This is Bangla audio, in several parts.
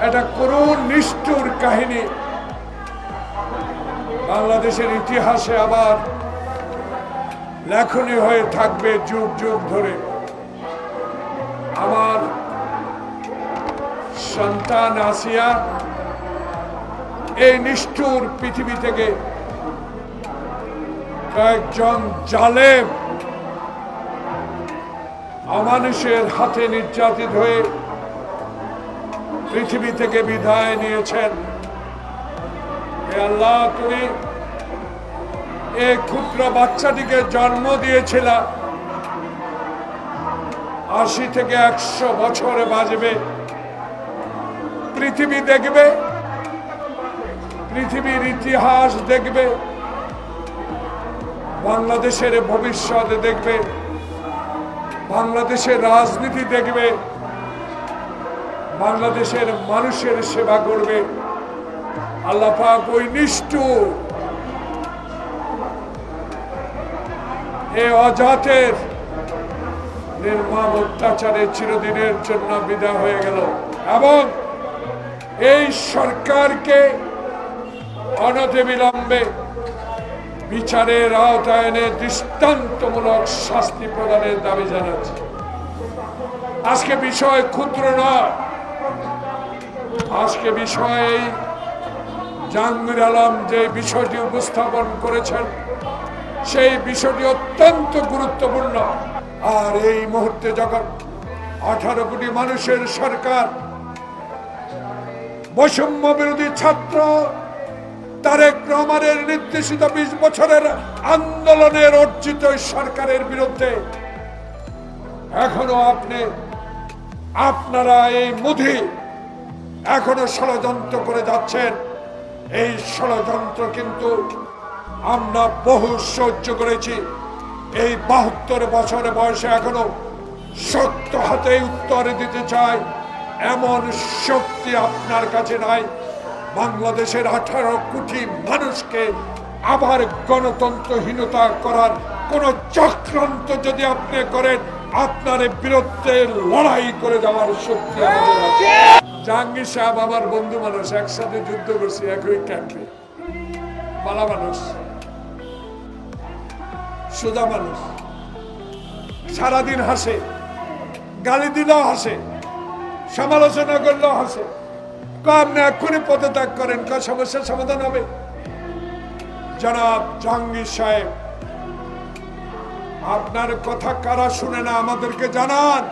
এটা করুণ নিষ্ঠুর কাহিনী বাংলাদেশের ইতিহাসে আবার লেখনী হয়ে থাকবে যুগ যুগ ধরে। আমার সন্তান আসিয়া এই নিষ্ঠুর পৃথিবী থেকে কয়েকজন জালেম অমানুষের হাতে নির্যাতিত হয়ে পৃথিবী থেকে বিদায় নিয়েছেন। হে আল্লাহ, তুমি এই ক্ষুদ্র বাচ্চাটিকে জন্ম দিয়েছিল, 80 থেকে 100 বছরে বাঁচবে, পৃথিবী দেখবে, পৃথিবীর ইতিহাস দেখবে, বাংলাদেশের ভবিষ্যৎ দেখবে, বাংলাদেশের রাজনীতি দেখবে, বাংলাদেশের মানুষের সেবা করবে। আল্লাহ পাক ওই নিষ্ঠুর এই অজাতের নির্মম অত্যাচারে চিরদিনের জন্য বিদায় হয়ে গেল এবং এই সরকারকে অনতিবিলম্বে বিচারের আওতায় এনে দৃষ্টান্তমূলক শাস্তি প্রদানের দাবি জানাচ্ছি। আজকে বিষয় ক্ষুদ্র নয়, আজকে বিষয়ে জাহাঙ্গীর আলম যে বিষয়টি উপস্থাপন করেছেন সেই বিষয়টি অত্যন্ত গুরুত্বপূর্ণ। আর এই মুহূর্তে যখন 18 কোটি মানুষের সরকার বৈষম্য বিরোধী ছাত্র তারেক রহমানের নির্দেশিত 20 বছরের আন্দোলনের অর্জিত সরকারের বিরুদ্ধে এখনো আপনারা এই মুধি এখনো ষড়যন্ত্র করে যাচ্ছেন। এই ষড়যন্ত্র কিন্তু আমরা বহু সহ্য করেছি। এই 72 বছর বয়সে এখনো শক্ত হাতে উত্তর দিতে চাই এমন শক্তি আপনার কাছে নাই। বাংলাদেশের 18 কোটি মানুষকে আবার গণতন্ত্রহীনতা করার কোন চক্রান্ত যদি আপনি করেন, আপনার বিরুদ্ধে লড়াই করে যাওয়ার শক্তি আমাদের আছে। জাহাঙ্গীর সাহেব আমার বন্ধু মানুষ, একসাথে যুদ্ধ করছি একই ক্যাম্পে। মালা মানুষ, সোজা মানুষ, সারাদিন হাসে, গালি দিলেও হাসে, সমালোচনা করলেও হাসে। আপনি এক্ষুনি পদত্যাগ করেন, সমস্যার সমাধান হবে। জনাব জাহাঙ্গীর সাহেব, আপনার কথা কারা শুনে না আমাদেরকে জানান।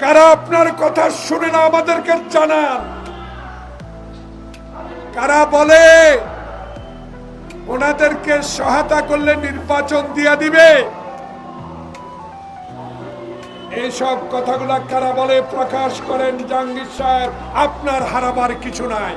কারা আপনার কথা শুনে না আমাদেরকে জানান। কারা বলে ওনাদেরকে সহায়তা করলে নির্বাচন দিয়ে দিবে, এইসব কথাগুলা কারা বলে প্রকাশ করেন। জাহাঙ্গীর সাহেব, আপনার হারাবার কিছু নাই।